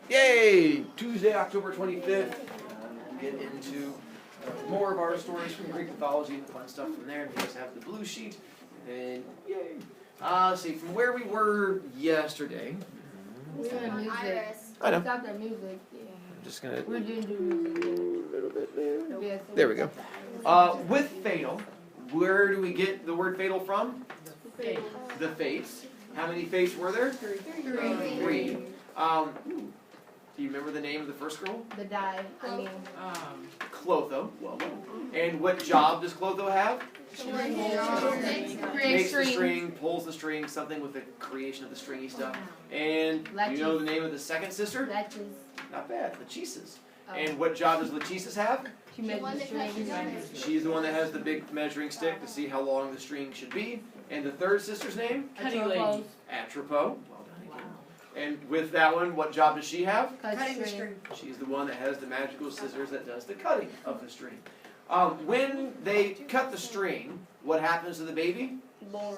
Yay! Tuesday, October 25th. We'll get into more of our stories from Greek mythology and the fun stuff from there. You guys have the blue sheet. And yay! See, from where we were yesterday. We're doing music. I know. Stop the music. I'm just going We're to doing music. a little bit there. Yeah, so There we go. With fatal, where do we get the word fatal from? The fates. How many fates were there? Three. Do you remember the name of the first girl? The die. I mean, Clotho. Well done. And what job does Clotho have? Makes the string, pulls the string, something with the creation of the stringy stuff. And do you know the name of the second sister? Leches. Not bad, Lachesis. And what job does Lachesis have? She made the string. She's the one that has the big measuring stick to see how long the string should be. And the third sister's name? Atropos. Atropos. Well done again. And with that one, what job does she have? Cutting the string. She's the one that has the magical scissors that does the cutting of the string. When they cut the string, what happens to the baby?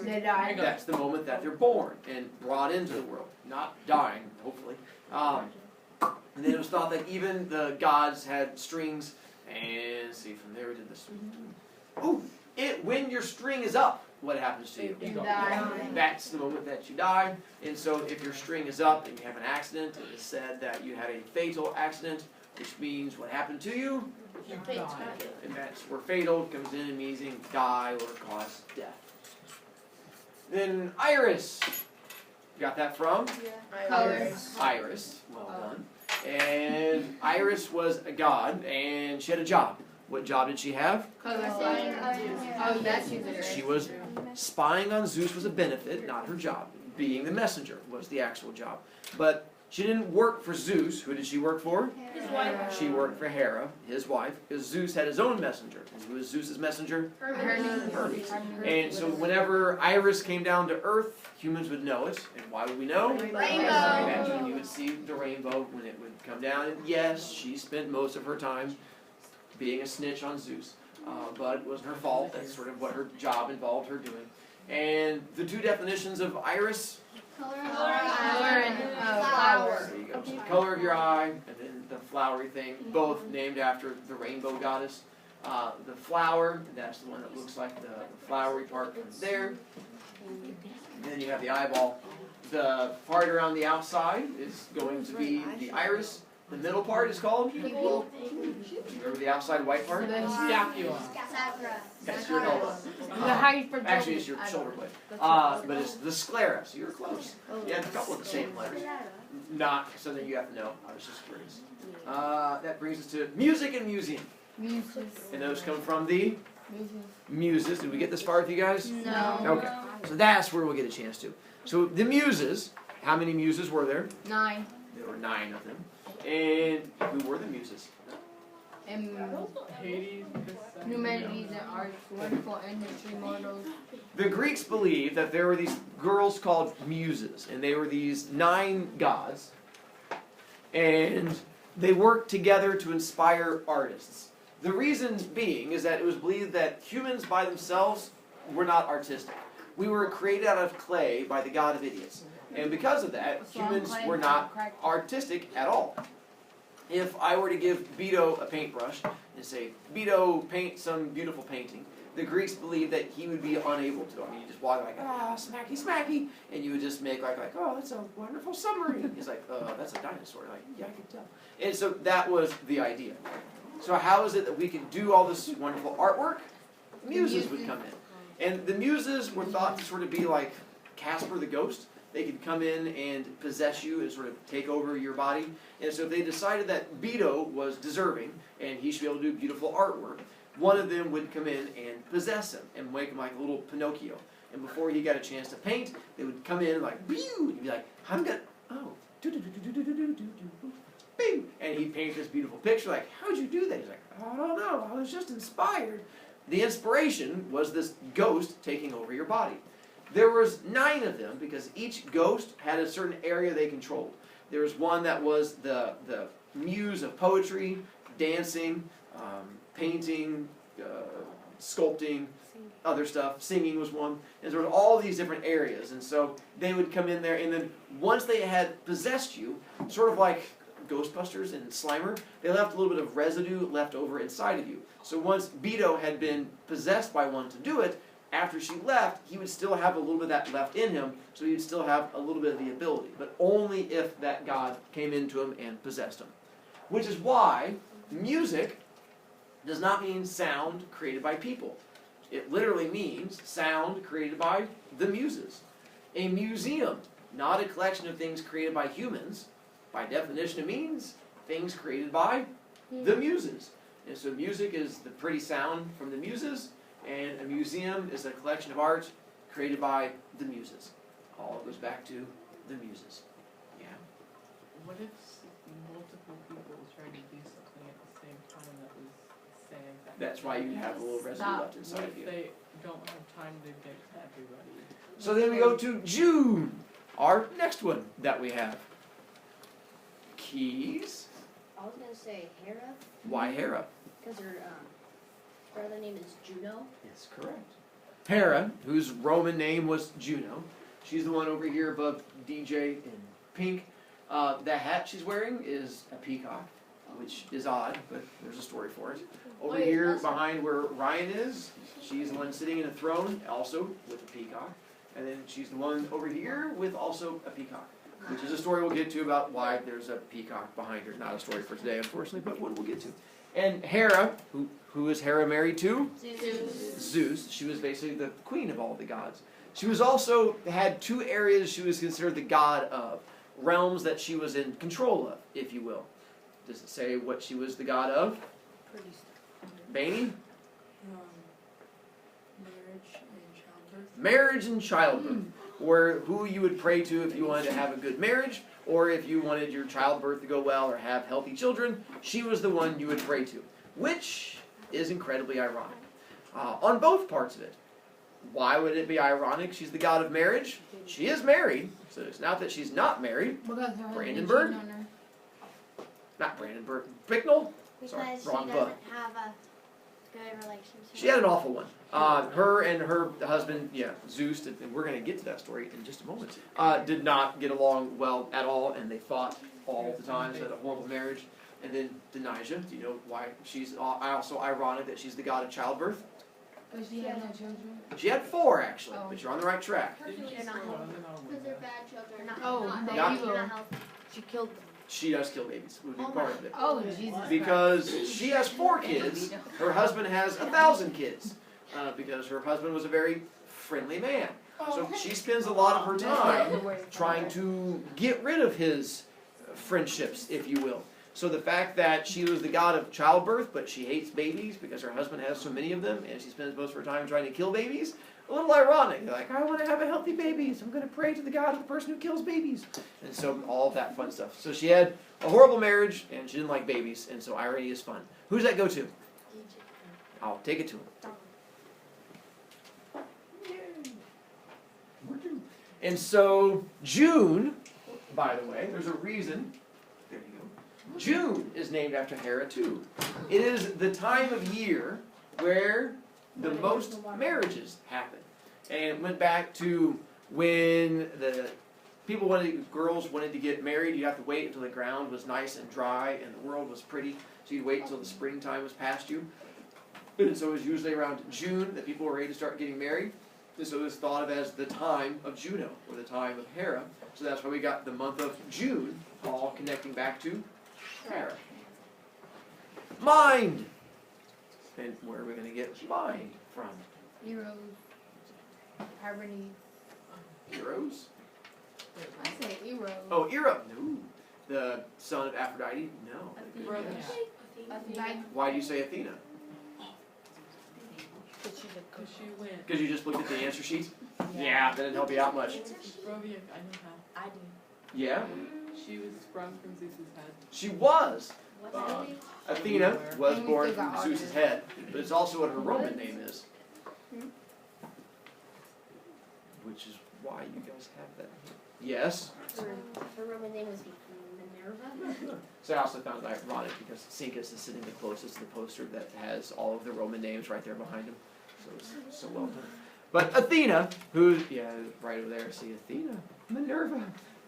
They die. That's the moment that they're born and brought into the world. Not dying, hopefully. And then it was thought that even the gods had strings. And see, from there we did this. Ooh, when your string is up, what happens to you? You die. That's the moment that you die. And so if your string is up and you have an accident, it is said that you had a fatal accident, which means what happened to you? You die. And that's where fatal comes in and means die or cause death. Then Iris. Got that from? Colors. Iris. Well done. And Iris was a god, and she had a job. What job did she have? Colors. Oh, yes, she's a She was spying on Zeus was a benefit, not her job. Being the messenger was the actual job. But she didn't work for Zeus. Who did she work for? His wife. She worked for Hera, his wife, because Zeus had his own messenger. And who was Zeus's messenger? Hermes. And so whenever Iris came down to Earth, humans would know it. And why would we know? That's when you would see the rainbow when it would come down. And yes, she spent most of her time being a snitch on Zeus. But it wasn't her fault. That's sort of what her job involved her doing. And the two definitions of Iris. Color and flower. There you go. So the color of your eye, and then the flowery thing, both named after the rainbow goddess. The flower, that's the one that looks like the flowery part from there. And then you have the eyeball. The part around the outside is going to be the iris. The middle part is called? Pupil. Remember the outside white part? Scapula. That's your elbow. Actually, it's your shoulder blade. But it's the sclera, so you're close. You have a couple of the same letters. Not something you have to know. I was just curious. That brings us to music and museum. Muses. And those come from the muses. Did we get this far with you guys? No. Okay. So that's where we'll get a chance to. So the muses, how many muses were there? 9. There were 9 of them. And who were the muses? And Hades. humanities and arts, wonderful industry models. The Greeks believed that there were these girls called muses, and they were these 9 gods, and they worked together to inspire artists. The reason being is that it was believed that humans by themselves were not artistic. We were created out of clay by the god of idiots. And because of that, humans were not artistic at all. If I were to give Beto a paintbrush and say, Beto, paint some beautiful painting, the Greeks believed that he would be unable to. I mean, you just walk like, smacky, smacky, and you would just make like, oh, that's a wonderful submarine. He's like, that's a dinosaur. Like, yeah, I can tell. And so that was the idea. So how is it that we can do all this wonderful artwork? Muses would come in. And the muses were thought to sort of be like Casper the Ghost. They could come in and possess you and sort of take over your body. And so they decided that Beto was deserving and he should be able to do beautiful artwork. One of them would come in and possess him and make him like a little Pinocchio. And before he got a chance to paint, they would come in like, and he'd be like, I'm gonna, bing, and he'd paint this beautiful picture. Like, how'd you do that? He's like, I don't know, I was just inspired. The inspiration was this ghost taking over your body. There was 9 of them because each ghost had a certain area they controlled. There was one that was the muse of poetry, dancing, painting, sculpting, other stuff. Singing was one. And there were all these different areas. And so they would come in there, and then once they had possessed you, sort of like Ghostbusters and Slimer, they left a little bit of residue left over inside of you. So once Beto had been possessed by one to do it, after she left, he would still have a little bit of that left in him, so he would still have a little bit of the ability, but only if that god came into him and possessed him. Which is why music does not mean sound created by people. It literally means sound created by the muses. A museum, not a collection of things created by humans, by definition it means things created by the muses. And so music is the pretty sound from the muses, and a museum is a collection of art created by the muses. All goes back to the muses. Yeah. What if multiple people tried to do something at the same time that was the same exact That's why you have a little residue Stop. left inside What of you. if they don't have time to get to everybody? So then we go to June, our next one that we have. Keys. I was gonna say Hera, Why Hera? because her brother name is Juno. Yes, correct. Hera, whose Roman name was Juno. She's the one over here above DJ in pink. The hat she's wearing is a peacock, which is odd, but there's a story for it. Over Wait, here that's- behind where Ryan is, she's the one sitting in a throne, also with a peacock. And then she's the one over here with also a peacock, which is a story we'll get to about why there's a peacock behind her. Not a story for today, unfortunately, but one we'll get to. And Hera, who is Hera married to? Zeus. She was basically the queen of all the gods. She was also had two areas she was considered the god of, realms that she was in control of, if you will. Does it say what she was the god of? Pretty Bainey? marriage and childbirth. Marriage and childbirth, or who you would pray to if you wanted to have a good marriage, or if you wanted your childbirth to go well or have healthy children, she was the one you would pray to, which is incredibly ironic. On both parts of it. Why would it be ironic? She's the god of marriage. She is married, so it's not that she's not married. Because her husband Brandenburg? cheated on her. Not Brandenburg. Bicknell? Sorry, Because wrong she book. doesn't have a good relationship. She had an awful one. Her and her husband, Zeus, and we're going to get to that story in just a moment, did not get along well at all, and they fought all the time. So they had a horrible marriage. And then Denijah, do you know why she's also ironic that she's the god of childbirth? Because she had no children. She had 4, actually, Oh. but you're on the right track. Didn't They're she not swear healthy. on the normal Because they're that? bad children. Not, Oh, not, they not, evil. not healthy. She killed them. She does kill babies, would be Oh part my- of it. Oh, Jesus Because she has 4 kids, her husband has 1,000 kids, because her husband was a very friendly man. So she spends a lot of her time trying to get rid of his friendships, if you will. So the fact that she was the god of childbirth, but she hates babies because her husband has so many of them, and she spends most of her time trying to kill babies, a little ironic. They're like, I want to have a healthy baby, so I'm going to pray to the god of the person who kills babies. And so all of that fun stuff. So she had a horrible marriage, and she didn't like babies, and so irony is fun. Who does that go to? I'll take it to him. And so June, by the way, there's a reason. There you go. June is named after Hera too. It is the time of year where the most marriages happen. And it went back to when the girls wanted to get married, you have to wait until the ground was nice and dry and the world was pretty. So you'd wait until the springtime was past you. And so it was usually around June that people were ready to start getting married. And so it was thought of as the time of Juno, or the time of Hera. So that's why we got the month of June, all connecting back to Hera. Mind! And where are we going to get mind from? Heroes. Harmony. Heroes? I say heroes. Oh, Era! No. The son of Aphrodite? No. Brother. Like, Why do you say Athena? Because she's a Because she went. Because you just looked at the answer sheet? Yeah, that didn't help you out much. Brovia, I know how. I do. Yeah, She was sprung from Zeus's head. she was. What's Uh, that name? Athena was And we born still from got Zeus's autism. head, but it's also what her Roman name is. Which is why you guys have that. Yes. Her Roman name was Minerva. So I also found it ironic because Cincus is sitting the closest to the poster that has all of the Roman names right there behind him. So it's so well done. But Athena, who, right over there, see Athena, Minerva.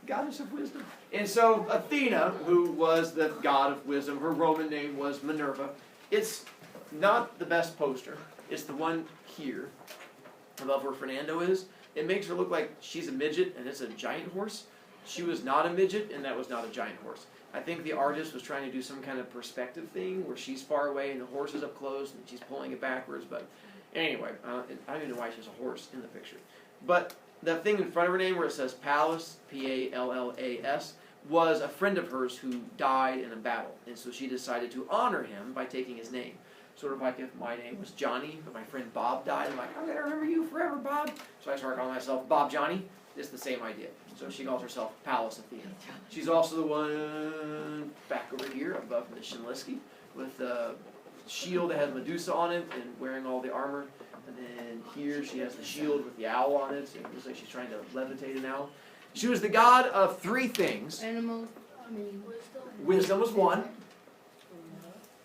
goddess of wisdom. And so Athena, who was the god of wisdom, her Roman name was Minerva. It's not the best poster. It's the one here, above where Fernando is. It makes her look like she's a midget and it's a giant horse. She was not a midget and that was not a giant horse. I think the artist was trying to do some kind of perspective thing where she's far away and the horse is up close and she's pulling it backwards. But anyway, I don't even know why she has a horse in the picture. But the thing in front of her name where it says Pallas, Pallas, was a friend of hers who died in a battle. And so she decided to honor him by taking his name. Sort of like if my name was Johnny, but my friend Bob died. I'm like, I'm going to remember you forever, Bob. So I started calling myself Bob Johnny. It's the same idea. So she calls herself Pallas Athena. She's also the one back over here above the Shinlisky with the shield that has Medusa on it and wearing all the armor. And then here she has the shield with the owl on it. It looks like she's trying to levitate an owl. She was the god of three things. Animals. Wisdom was one.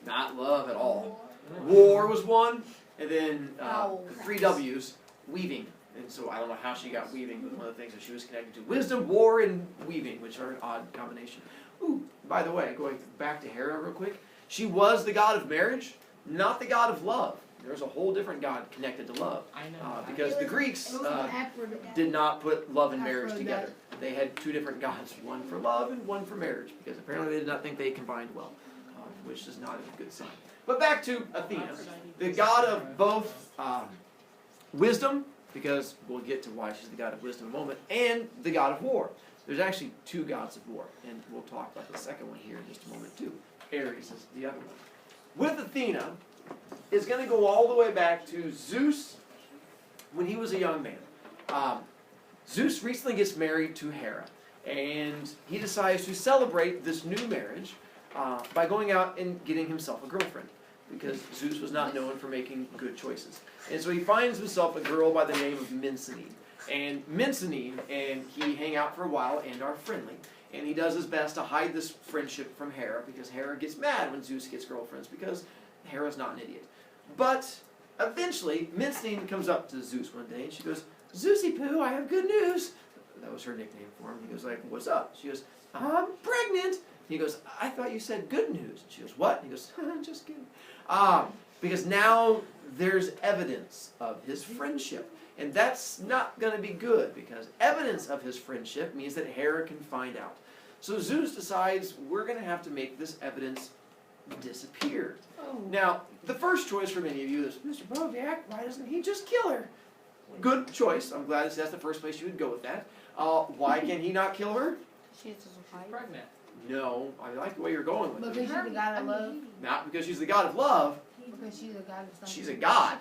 Not love at all. War was one. And then the three W's, weaving. And so I don't know how she got weaving, but one of the things that she was connected to. Wisdom, war, and weaving, which are an odd combination. Ooh, by the way, going back to Hera real quick, she was the god of marriage, not the god of love. There's a whole different god connected to love. I know. Because the Greeks did not put love and marriage together. They had two different gods, one for love and one for marriage, because apparently they did not think they combined well, which is not a good sign. But back to Athena, the god of both wisdom, because we'll get to why she's the god of wisdom in a moment, and the god of war. There's actually two gods of war, and we'll talk about the second one here in just a moment too. Ares is the other one. With Athena, is going to go all the way back to Zeus when he was a young man. Zeus recently gets married to Hera, and he decides to celebrate this new marriage by going out and getting himself a girlfriend, because Zeus was not known for making good choices. And so he finds himself a girl by the name of Mincine. And Mincine and he hang out for a while and are friendly. And he does his best to hide this friendship from Hera, because Hera gets mad when Zeus gets girlfriends, because Hera's not an idiot. But eventually, Mincine comes up to Zeus one day and she goes, "Zeusy Poo, I have good news." That was her nickname for him. He goes like, "What's up?" She goes, "I'm pregnant." He goes, "I thought you said good news." She goes, "What?" He goes, "Just kidding." Because now there's evidence of his friendship. And that's not going to be good, because evidence of his friendship means that Hera can find out. So Zeus decides, we're going to have to make this evidence disappear. Oh. Now, the first choice for many of you is, Mr. Brovicast, why doesn't he just kill her? Good choice. I'm glad that's the first place you would go with that. Why can he not kill her? She's Pregnant. No, I like the way you're going with because it. she's the god of love. Not because she's the god of love. Because she's a god of something. She's a god.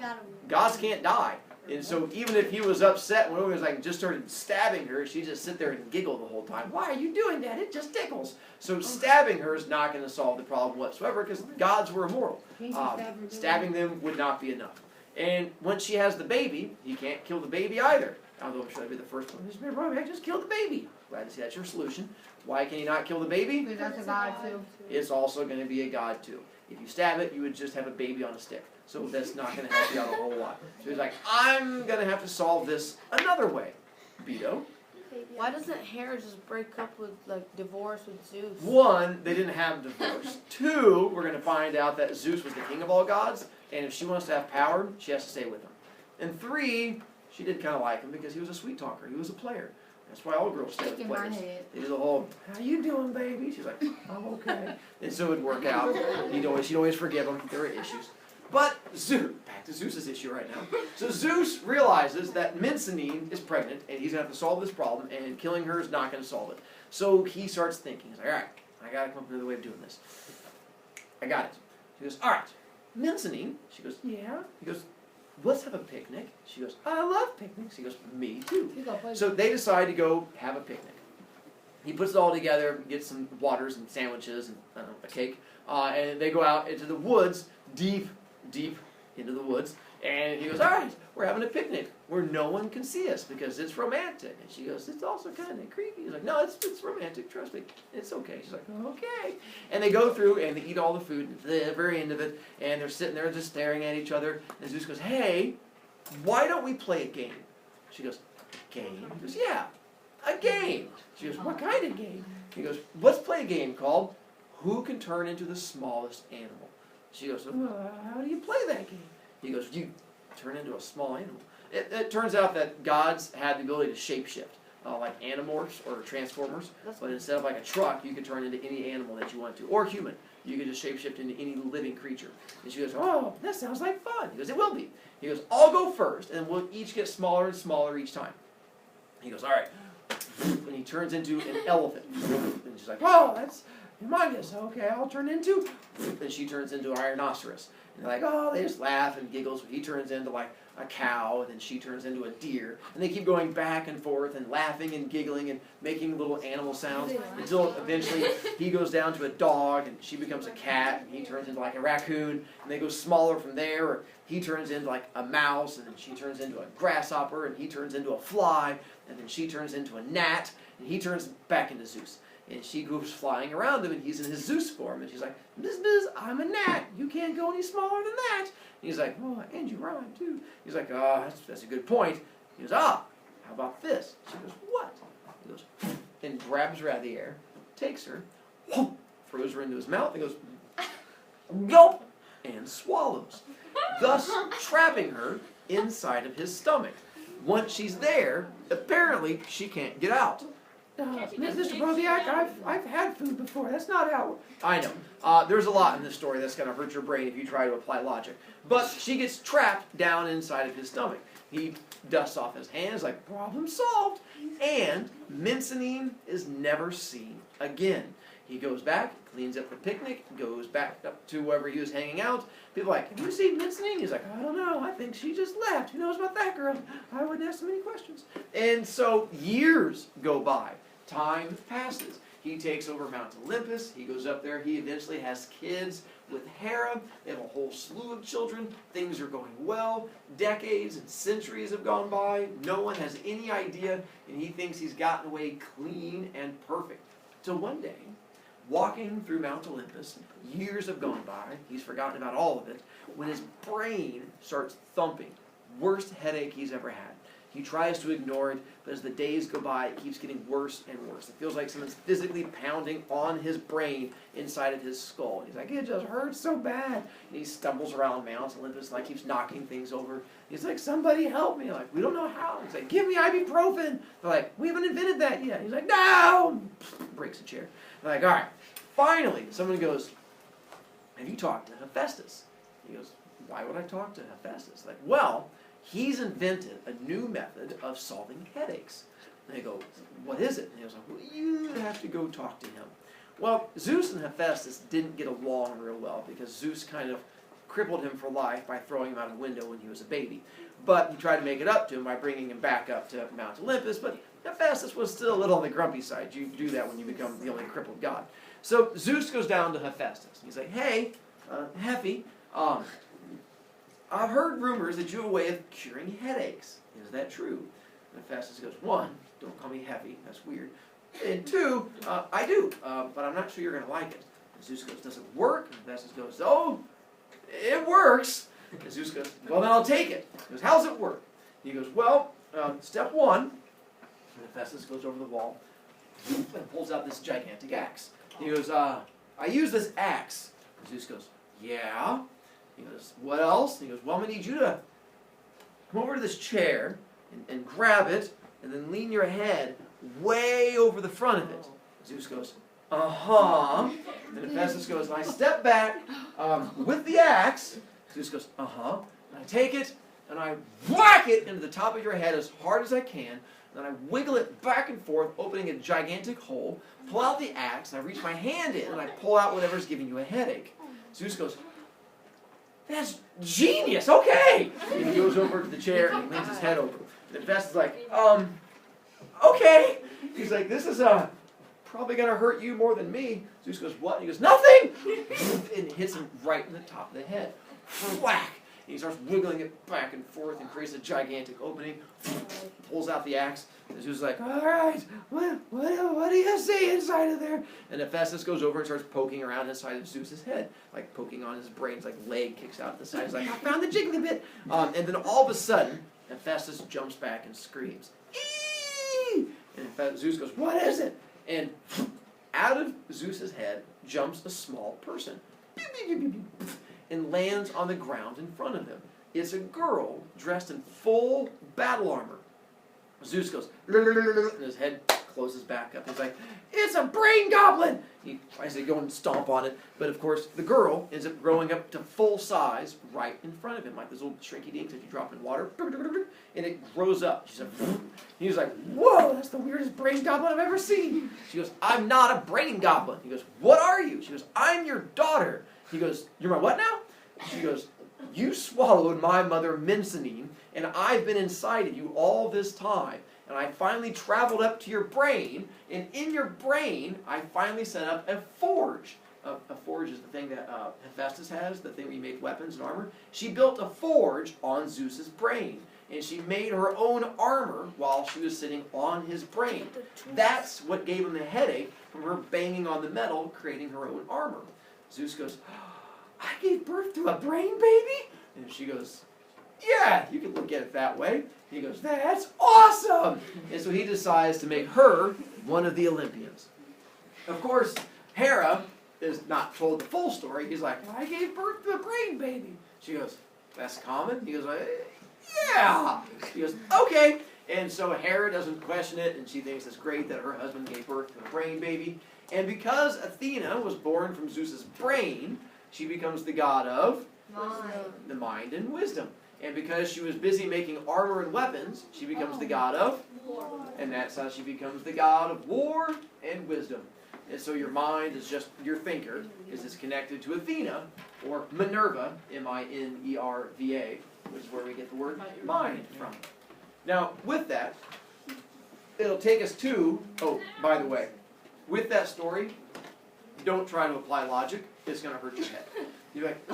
Gods can't die. And so even if he was upset when he was like just started stabbing her, she'd just sit there and giggle the whole time. "Why are you doing that? It just tickles." So stabbing her is not going to solve the problem whatsoever, because gods were immortal. Stabbing them would not be enough. And once she has the baby, he can't kill the baby either. Although should I be the first one? Just kill the baby. Glad to see that's your solution. Why can he not kill the baby? Because that's a god too. It's also going to be a god too. If you stab it, you would just have a baby on a stick. So that's not going to help you out a whole lot. So he's like, I'm going to have to solve this another way. Beto. Why doesn't Hera just break up with, like, divorce with Zeus? One, they didn't have divorce. Two, we're going to find out that Zeus was the king of all gods, and if she wants to have power, she has to stay with him. And three, she did kind of like him because he was a sweet talker. He was a player. That's why all girls stay with In my players. head. They do the whole, "How you doing, baby?" She's like, "I'm okay." And so it would work out. She'd always forgive him. There were issues. But Zeus, back to Zeus's issue right now. So Zeus realizes that Mincine is pregnant, and he's going to have to solve this problem, and killing her is not going to solve it. So he starts thinking. He's like, all right, I got to come up with another way of doing this. I got it. He goes, all right, Mincine. She goes, yeah. He goes, let's have a picnic. She goes, I love picnics. He goes, me too. So they decide to go have a picnic. He puts it all together, gets some waters and sandwiches and a cake, and they go out into the woods, deep into the woods, and he goes, all right, we're having a picnic where no one can see us because it's romantic. And she goes, it's also kind of creepy. He's like, no, it's romantic, trust me, it's okay. She's like, okay. And they go through and they eat all the food at the very end of it, and they're sitting there just staring at each other, and Zeus goes, hey, why don't we play a game? She goes, game? He goes, yeah. a game. She goes, what kind of game? He goes, let's play a game called Who Can Turn Into the Smallest Animal? She goes, how do you play that game? He goes, you turn into a small animal. It turns out that gods had the ability to shapeshift, like Animorphs or Transformers, but instead of like a truck, you could turn into any animal that you want to, or human. You could just shapeshift into any living creature. And she goes, oh, that sounds like fun. He goes, it will be. He goes, I'll go first, and we'll each get smaller and smaller each time. He goes, all right. And he turns into an elephant. And she's like, oh, that's humongous. Okay, I'll turn into. And she turns into a rhinoceros. And they're like, oh, they just laugh and giggle. So he turns into like a cow, and then she turns into a deer. And they keep going back and forth and laughing and giggling and making little animal sounds until eventually he goes down to a dog, and she becomes a cat, and he turns into like a raccoon, and they go smaller from there. Or he turns into like a mouse, and then she turns into a grasshopper, and he turns into a fly, and then she turns into a gnat, and he turns back into Zeus. And she goes flying around him, and he's in his Zeus form. And she's like, Miss, I'm a gnat. You can't go any smaller than that. And he's like, oh, and you rhyme, too. He's like, oh, that's a good point. He goes, how about this? She goes, what? He goes, and grabs her out of the air, takes her, throws her into his mouth, and goes, gulp, and swallows, thus trapping her inside of his stomach. Once she's there, apparently she can't get out. Mr. Brovicast, I've had food before. That's not how. I know. There's a lot in this story that's going to hurt your brain if you try to apply logic. But she gets trapped down inside of his stomach. He dusts off his hands like, problem solved. And Mincinin is never seen again. He goes back, cleans up the picnic, goes back up to wherever he was hanging out. People are like, have you seen Mincinin? He's like, I don't know. I think she just left. Who knows about that girl? I wouldn't ask so many questions. And so years go by. Time passes. He takes over Mount Olympus. He goes up there. He eventually has kids with Hera. They have a whole slew of children. Things are going well. Decades and centuries have gone by. No one has any idea, and he thinks he's gotten away clean and perfect. Till one day, walking through Mount Olympus, years have gone by. He's forgotten about all of it. When his brain starts thumping, worst headache he's ever had. He tries to ignore it, but as the days go by, it keeps getting worse and worse. It feels like someone's physically pounding on his brain inside of his skull. He's like, it just hurts so bad. And he stumbles around Mount Olympus and like keeps knocking things over. He's like, somebody help me. Like, we don't know how. He's like, give me ibuprofen. They're like, we haven't invented that yet. He's like, no! Breaks a chair. They're like, all right. Finally, someone goes, have you talked to Hephaestus? He goes, why would I talk to Hephaestus? Like, well, he's invented a new method of solving headaches. And they go, what is it? And he goes, well, you have to go talk to him. Well, Zeus and Hephaestus didn't get along real well because Zeus kind of crippled him for life by throwing him out a window when he was a baby. But he tried to make it up to him by bringing him back up to Mount Olympus, but Hephaestus was still a little on the grumpy side. You do that when you become the only crippled god. So Zeus goes down to Hephaestus. He's like, hey, Hephie, I've heard rumors that you have a way of curing headaches. Is that true? And Hephaestus goes, one, don't call me Heavy. That's weird. And two, I do, but I'm not sure you're going to like it. And Zeus goes, does it work? And Hephaestus goes, oh, it works. And Zeus goes, well, then I'll take it. He goes, how's it work? He goes, well, step one. And Hephaestus goes over the wall and pulls out this gigantic axe. He goes, I use this axe. And Zeus goes, yeah. He goes, what else? And he goes, well, I'm going to need you to come over to this chair and grab it and then lean your head way over the front of it. Zeus goes, uh-huh. And Hephaestus goes, and I step back with the axe. Zeus goes, uh-huh. And I take it and I whack it into the top of your head as hard as I can. And then I wiggle it back and forth, opening a gigantic hole, pull out the axe, and I reach my hand in and I pull out whatever's giving you a headache. Zeus goes, that's genius, okay! And he goes over to the chair and he leans his head over. And Hephaestus is like, okay. He's like, this is probably going to hurt you more than me. Zeus goes, what? And he goes, nothing! And hits him right in the top of the head. Whack! And he starts wiggling it back and forth and creates a gigantic opening. Pulls out the axe. And Zeus is like, all right, what do you see inside of there? And Hephaestus goes over and starts poking around inside of Zeus's head, like poking on his brains, like leg kicks out the side. He's like, I found the jiggly bit. And then all of a sudden, Hephaestus jumps back and screams. Eee! And Zeus goes, what is it? And out of Zeus's head jumps a small person and lands on the ground in front of him. It's a girl dressed in full battle armor. Zeus goes, and his head closes back up. He's like, it's a brain goblin! He tries to go and stomp on it, but of course the girl ends up growing up to full size right in front of him, like those little shrinky dinks that you drop in water, and it grows up. She's like, he's like, whoa, that's the weirdest brain goblin I've ever seen. She goes, I'm not a brain goblin. He goes, what are you? She goes, I'm your daughter. He goes, you're my what now? She goes, you swallowed my mother Mincinin, and I've been inside of you all this time. And I finally traveled up to your brain, and in your brain, I finally set up a forge. A forge is the thing that Hephaestus has, the thing where you make weapons and armor. She built a forge on Zeus's brain, and she made her own armor while she was sitting on his brain. That's what gave him the headache from her banging on the metal, creating her own armor. Zeus goes, I gave birth to a brain baby? And she goes, yeah, you can look at it that way. He goes, that's awesome! And so he decides to make her one of the Olympians. Of course, Hera is not told the full story. He's like, I gave birth to a brain baby. She goes, that's common? He goes, yeah! He goes, okay. And so Hera doesn't question it, and she thinks it's great that her husband gave birth to a brain baby. And because Athena was born from Zeus's brain, she becomes the god of the mind and wisdom. And because she was busy making armor and weapons, she becomes the god of war. And that's how she becomes the god of war and wisdom. And so your mind is just, your thinker is connected to Athena, or Minerva, M-I-N-E-R-V-A, which is where we get the word mind from. Now, with that, it'll take us to, oh, by the way, with that story, don't try to apply logic. It's going to hurt your head. You're like,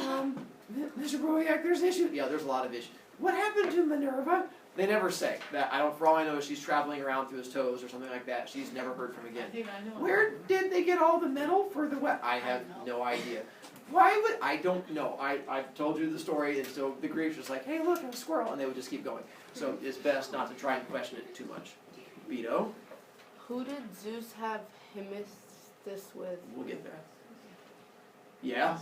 Mr. Brovicast, there's issues. Yeah, there's a lot of issues. What happened to Minerva? They never say. That, for all I know, she's traveling around through his toes or something like that. She's never heard from again. I think I know. Where did they get all the metal for the weapon? I have no idea. Why would, I don't know. I told you the story, and so the Greeks was like, hey, look, a squirrel, and they would just keep going. So it's best not to try and question it too much. Beto? Who did Zeus have Hephaestus with? We'll get there. Yeah?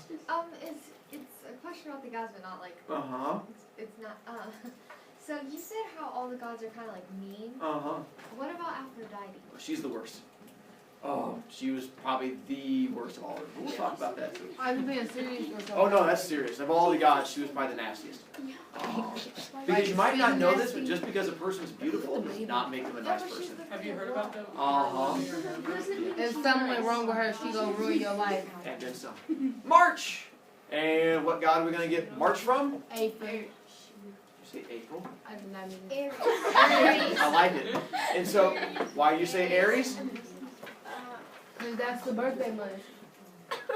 It's a question about the gods, but not like, Uh-huh. it's not, so you said how all the gods are kind of like mean. Uh-huh. What about Aphrodite? She's the worst. Oh, she was probably the worst of all of them. We'll talk about that too. I'm being serious. Oh no, that's serious. Of all the gods, she was probably the nastiest. Oh. Because you might not know this, but just because a person's beautiful does not make them a nice person. Have you heard about that? Uh-huh. If something went wrong with her, she gonna ruin your life. And then some. March! And what god are we going to get March from? April. Did you say April? I did not mean Aries. I like it. And so, why do you say Aries? Cause that's the birthday month.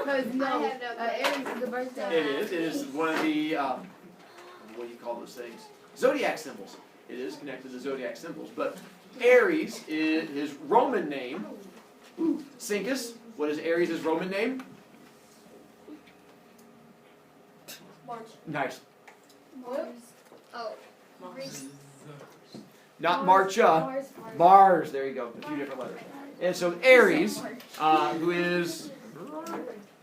Cause no, Aries is the birthday. It is. It is one of the, what do you call those things? Zodiac symbols. It is connected to zodiac symbols. But Aries is his Roman name. Ooh, Syncus. What is Aries' Roman name? March. Nice. Mars. Oh. Mars. Not Marcha. Mars. There you go. A few different letters. And so Aries, who is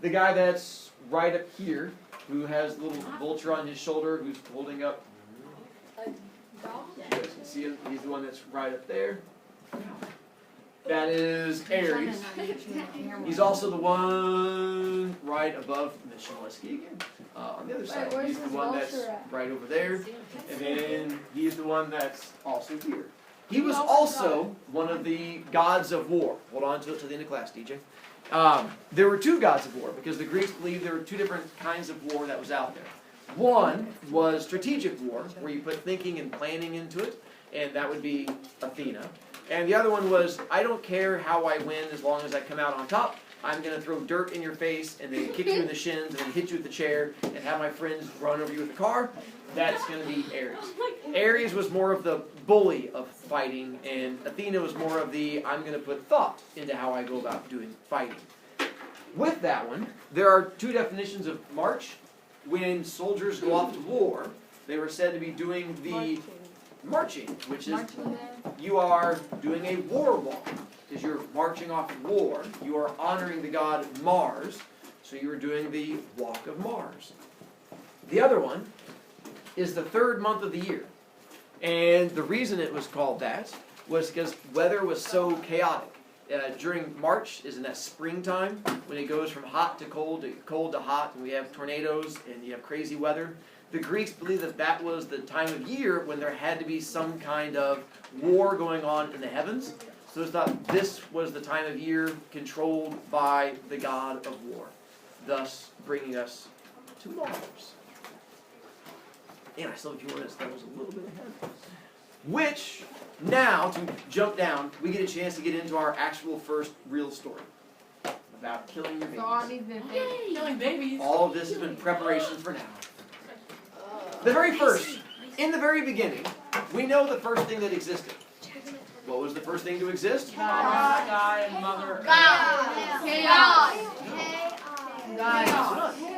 the guy that's right up here, who has the little vulture on his shoulder, who's holding up. You guys can see him. He's the one that's right up there. That is Aries. He's also the one right above Miss Shimoleski again. On the other side, he's the one that's right over there. And then he's the one that's also here. He was also one of the gods of war. Hold on to it till the end of class, DJ. There were two gods of war because the Greeks believed there were two different kinds of war that was out there. One was strategic war, where you put thinking and planning into it, and that would be Athena. And the other one was, I don't care how I win as long as I come out on top. I'm going to throw dirt in your face and then kick you in the shins and then hit you with the chair and have my friends run over you with a car. That's going to be Aries. Aries was more of the bully of fighting, and Athena was more of the, I'm going to put thought into how I go about doing fighting. With that one, there are two definitions of March. When soldiers go off to war, they were said to be doing the marching, which is Marching band. you are doing a war walk, because you're marching off war. You are honoring the god Mars, so you're doing the walk of Mars. The other one is the third month of the year. And the reason it was called that was because weather was so chaotic. During March is in that springtime when it goes from hot to cold to hot, and we have tornadoes and you have crazy weather. The Greeks believed that that was the time of year when there had to be some kind of war going on in the heavens. So they thought this was the time of year controlled by the god of war, thus bringing us to Mars. And I still have a few minutes, that was a little bit ahead. Which, now, to jump down, we get a chance to get into our actual first real story about killing your So all babies. these been fake. Killing babies. All of this has been preparation for now. The very first, in the very beginning, we know the first thing that existed. What was the first thing to exist? God and Mother. Chaos. Chaos.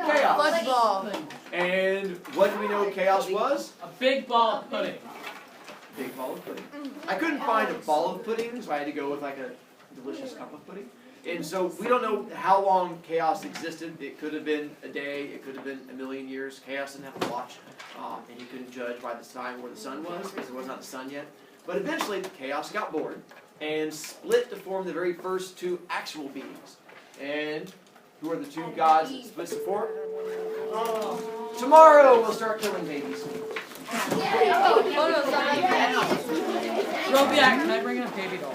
Chaos. Football. And what do we know chaos was? A big ball of pudding. Big ball of pudding. I couldn't find a ball of pudding, so I had to go with like a delicious cup of pudding. And so we don't know how long chaos existed. It could have been a day, it could have been a million years. Chaos didn't have a watch, and you couldn't judge by the time where the sun was, because it was not the sun yet. But eventually, chaos got bored and split to form the very first two actual beings. And who are the two gods that split to form? Tomorrow we'll start killing babies. Throwback, can I bring in a baby doll?